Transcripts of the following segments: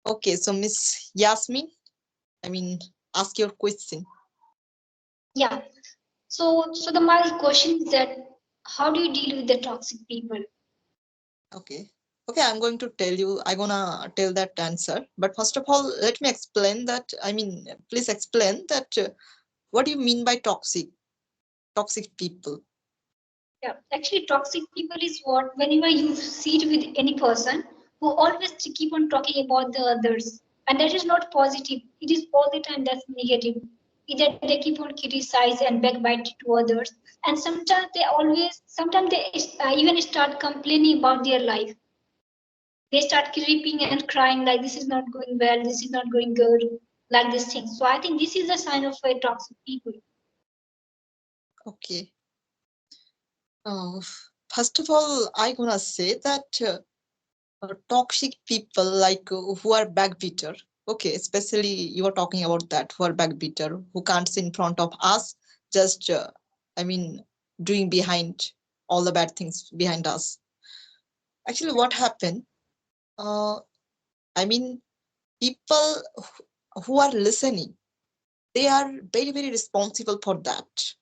Okay, so Miss Yasmin, ask your question. Yeah. So my question is that how do you deal with the toxic people? Okay. Okay, I'm gonna tell that answer. But first of all, let me explain that. Please explain that what do you mean by toxic people? Yeah, actually, toxic people is what whenever you sit with any person who always keep on talking about the others, and that is not positive. It is all the time that's negative. Either they keep on criticize and backbite to others, and sometimes they even start complaining about their life. They start creeping and crying like this is not going well, this is not going good, like this thing. So I think this is a sign of a toxic people. Okay. Uh, First of all, I gonna say that toxic people like who are backbeater. Okay, especially you are talking about that who are backbeater, who can't sit in front of us, just I mean doing behind all the bad things behind us. Actually, what happened? Uh, I mean, people who are listening, they are very very responsible for that.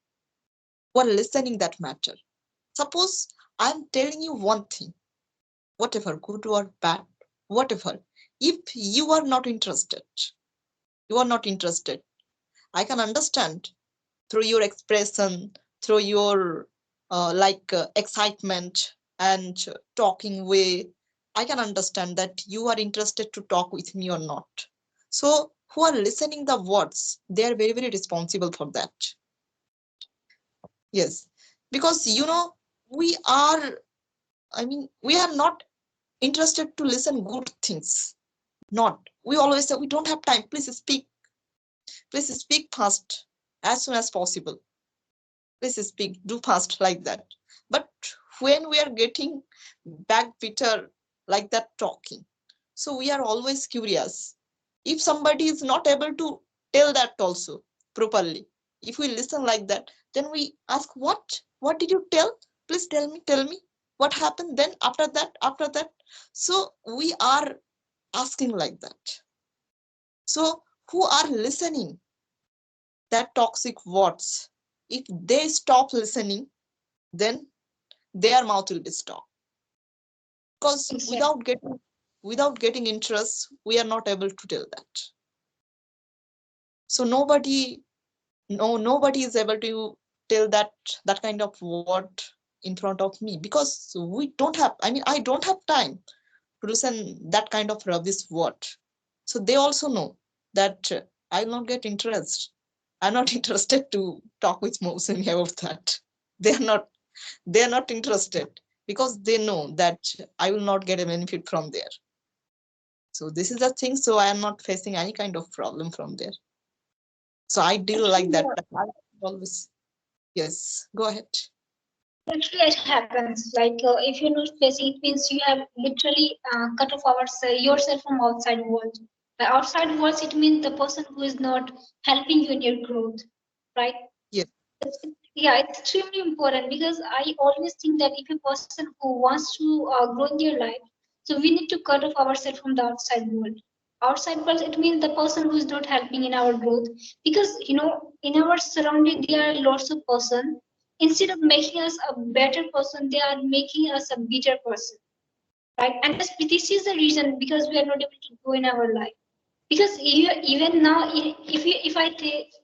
Who are listening that matter. Suppose I'm telling you one thing, whatever, good or bad, whatever. If you are not interested. I can understand through your expression, through your excitement and talking way. I can understand that you are interested to talk with me or not. So, who are listening the words, they are very, very responsible for that. Yes, because we are, we are not interested to listen good things. Not. We always say we don't have time. Please speak fast as soon as possible. Please speak, do fast like that. But when we are getting back bitter like that talking, so we are always curious. If somebody is not able to tell that also properly, if we listen like that, then we ask, what did you tell? Please tell me what happened then after that. So we are asking like that. So who are listening that toxic words? If they stop listening, then their mouth will be stopped. Because Exactly. without getting interest, we are not able to tell that. So nobody is able to tell that kind of word in front of me, because we don't have, I don't have time to listen that kind of rubbish word. So they also know that I will not get interest. I'm not interested to talk with Mohseni about that. They are not they are not interested, because they know that I will not get a benefit from there. So this is the thing. So I am not facing any kind of problem from there. So I deal like Actually, that. But I always, yes, go ahead. Actually, it happens. Like if you're not facing, it means you have literally cut off yourself from outside world. By outside worlds, it means the person who is not helping you in your growth, right? Yes, Yeah, it's extremely important because I always think that if a person who wants to grow in their life, so we need to cut off ourselves from the outside world. Outside world, it means the person who is not helping in our growth, because in our surrounding there are lots of person. Instead of making us a better person, they are making us a bitter person, right? And this is the reason because we are not able to grow in our life. Because even now, if I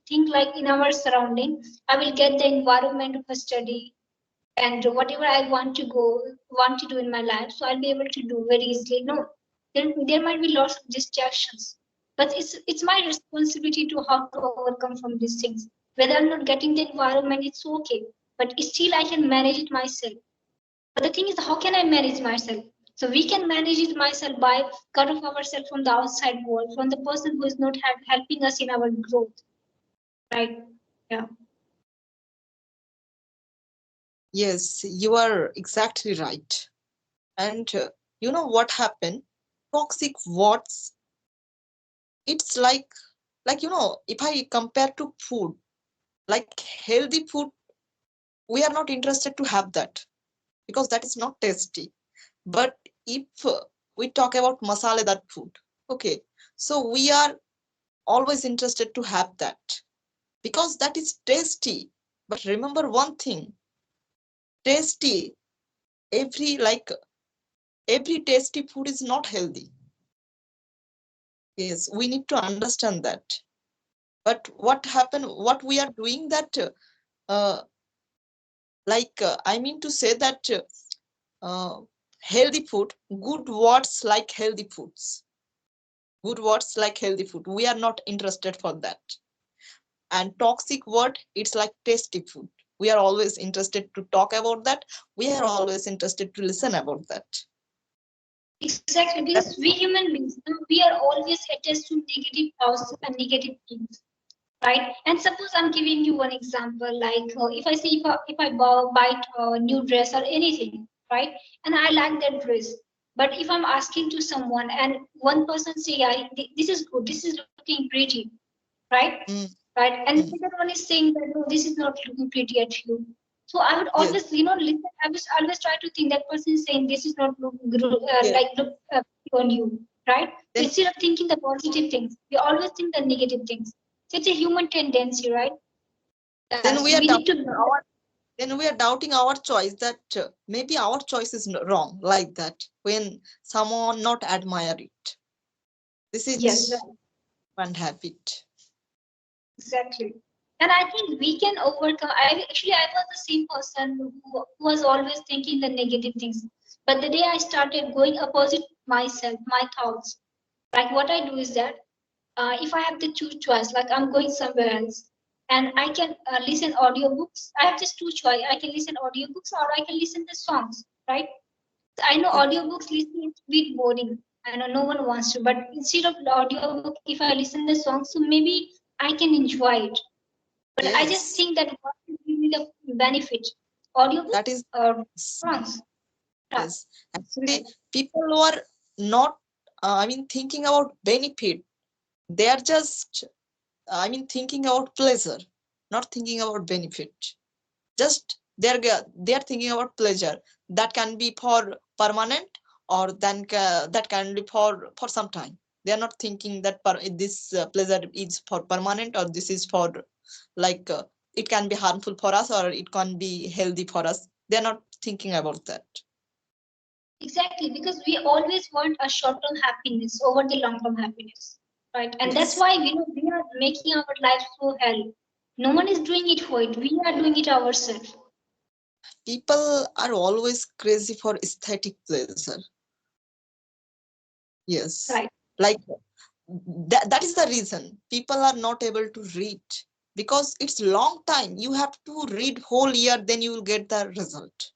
think like in our surrounding, I will get the environment of a study and whatever I want to do in my life, so I'll be able to do very easily. No, there might be lots of distractions, but it's my responsibility to how to overcome from these things. Whether I'm not getting the environment, it's okay, but still I can manage it myself. But the thing is, how can I manage myself? So we can manage it myself by cut off ourselves from the outside world, from the person who is not helping us in our growth, right? Yeah. yes, you are exactly right. And you know what happened? Toxic words. It's if I compare to food, like healthy food, we are not interested to have that, because that is not tasty. But if we talk about masala that food, Okay, so we are always interested to have that because that is tasty. But remember one thing, tasty, every like every tasty food is not healthy. Yes, we need to understand that. But what we are doing that uh, I mean to say that healthy food, good words like healthy foods, good words like healthy food, we are not interested for that. And toxic word, it's like tasty food, we are always interested to talk about that, we are always interested to listen about that. Exactly, That, because we human beings, we are always attached to negative thoughts and negative things, right? And suppose I'm giving you one example, like if I say if I buy a new dress or anything, right? And I like that dress, but if I'm asking to someone and one person say, this is good, this is looking pretty, right? mm, Right? And the mm, second one is saying that no, this is not looking pretty at you. So I would yes, always, listen. I was always try to think that person is saying this is not yes, like look on you, right? So then instead of thinking the positive things, we always think the negative things. So it's a human tendency, right? Yeah. then So we are we need to doubting our then we are doubting our choice that maybe our choice is wrong, like that when someone not admire it, this yes, is right. one habit. Exactly. And I think we can overcome. I was the same person who was always thinking the negative things. But the day I started going opposite myself, my thoughts, like what I do is that if I have to choose choice, like I'm going somewhere else, and I can listen audiobooks. I have just two choice. I can listen audiobooks or I can listen to songs, right? I know Okay. audiobooks listening is a bit boring. I know no one wants to, but instead of the audiobook, if I listen the song, so maybe I can enjoy it. But I just Yes, think that what will give me the benefit? Audiobook that is or songs? Yeah, yes. Actually, people who are not, thinking about benefit. They are just, thinking about pleasure, not thinking about benefit. Just they are thinking about pleasure. That can be for permanent, or then that can be for some time. They are not thinking that this pleasure is for permanent, or this is for like it can be harmful for us, or it can be healthy for us. They are not thinking about that. exactly. Because we always want a short-term happiness over the long-term happiness, right? And that's Yes. why we are making our life so hell. No one is doing it for it. We are doing it ourselves, People are always crazy for aesthetic pleasure. Yes. right? Like that is the reason people are not able to read, because it's long time. You have to read whole year, then you will get the result.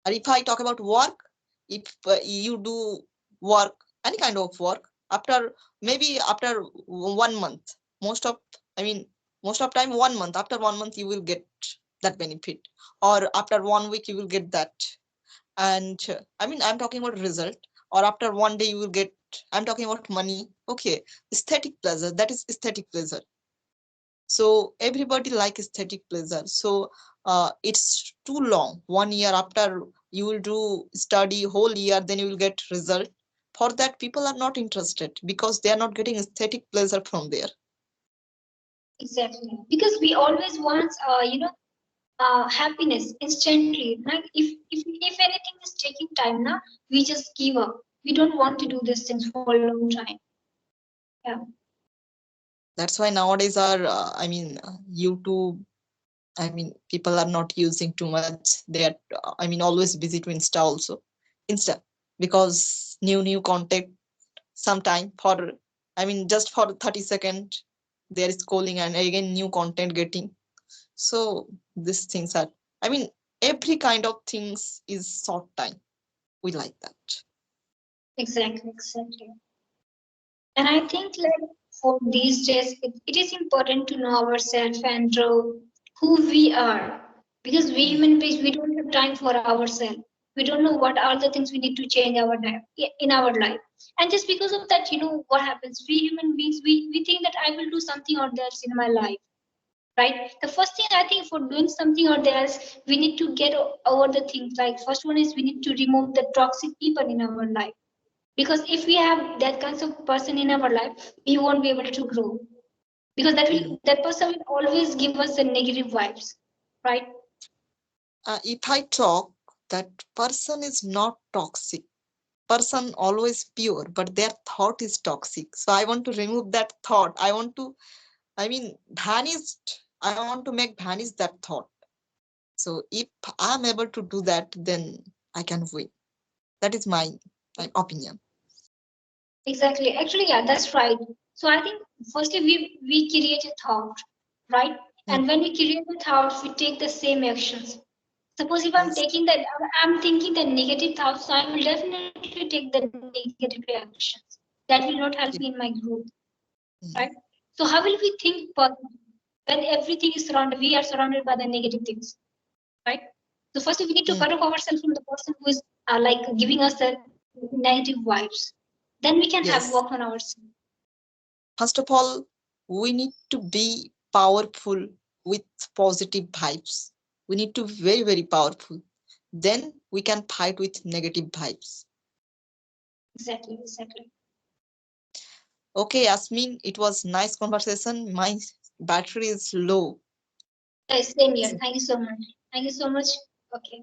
And if I talk about work, if you do work, any kind of work, after maybe after 1 month, most of, I mean, most of time 1 month, after 1 month you will get that benefit, or after 1 week you will get that. And I'm talking about result, or after 1 day you will get, I'm talking about money. Okay, aesthetic pleasure, that is aesthetic pleasure. So everybody like aesthetic pleasure. So it's too long, 1 year, after you will do study whole year, then you will get result. For that people are not interested, because they are not getting aesthetic pleasure from there. Exactly. Because we always want, happiness instantly. Like if anything is taking time now, we just give up. We don't want to do these things for a long time. Yeah, That's why nowadays our YouTube, people are not using too much. They are always busy to insta also. Insta, because new content sometime for, just for 30 second, there is calling, and again new content getting. So these things are, i mean every kind of things is short time, we like that. exactly, exactly. And I think like for these days, it is important to know ourselves and who we are. Because we Mm. human beings, we don't have time for ourselves. We don't know what are the things we need to change our life in our life. And just because of that, what happens? We human beings, we think that I will do something or else in my life, right? The first thing I think for doing something or else, we need to get over the things. Like first one is we need to remove the toxic people in our life, Because if we have that kinds of person in our life, we won't be able to grow, because Mm. that person will always give us the negative vibes, right? If I talk, that person is not toxic. Person always pure, but their thought is toxic. So I want to remove that thought. Vanished. I want to make vanish that thought. So if I'm able to do that, then I can win. That is my opinion. Exactly. Actually, yeah, that's right. So I think firstly we create a thought, right? Mm. And when we create a thought, we take the same actions. Suppose if I'm Yes. taking that, I'm thinking the negative thoughts, so I will definitely take the negative actions. That will not help me in my Yeah. growth, right? Mm. So how will we think positive when everything is surrounded? We are surrounded by the negative things, right? So firstly, we need to cut Mm. off ourselves from the person who is like giving us the negative vibes. Then we can have Yes. work on ourselves. First of all, we need to be powerful with positive vibes. We need to be very, very powerful. Then we can fight with negative vibes. Exactly, exactly. Okay, Yasmin, it was nice conversation. My battery is low. Yes, same here. So Thank you so much. Thank you so much. Okay.